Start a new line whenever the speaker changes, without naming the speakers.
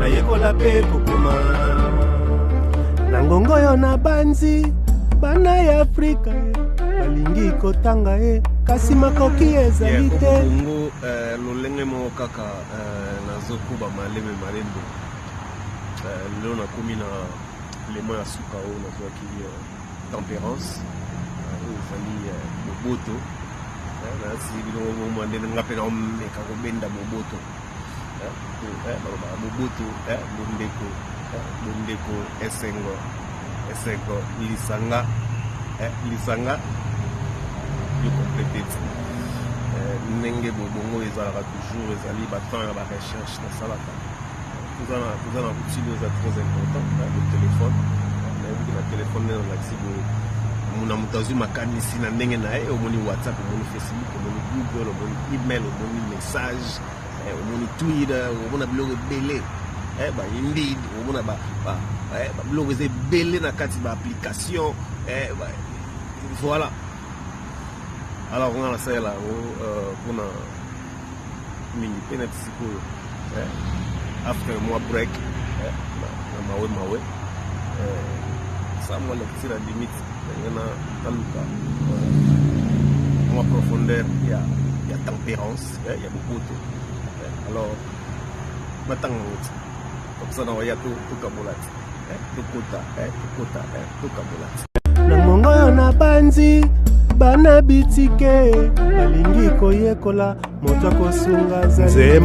nayekola pe kokoma
na ngongo yo na banzi bana ya Afrika balingi kotanga kasi makoki ezali te
bongo lolenge mo kaka nazokuba maleme malembe lelo nakomi na lemo ya suka oyo nazwaki tempérance ezali moboto nasi bilongo mwande nga mpe naomeka kobenda moboto moboto bondeko esengo lisanga yo complète ndenge bobongo ezalaka toujours ezali batemps ya barecherche nasalaka toza na utile eza très important le téléphone nayebuki na téléphone nde nalakisi boye muna moto azwi makanisi na ndenge na ye omoni whatsapp omoni facebook omoni google omoni email omoni message omoni twitter omona biloko ebele indeed omona biloko eza ebele na kati baapplication voilà. Alors on a la salle là pour na mini penalty sikoyo after moi break na mawe ça moi la petite limite na taluka moi profondeur il y a tempérance il y a beaucoup de alors batang comme ça na ya to kabolati to kabolati
na ngongo yo na banzi bana bitike balingi koyekola moto akosunga zali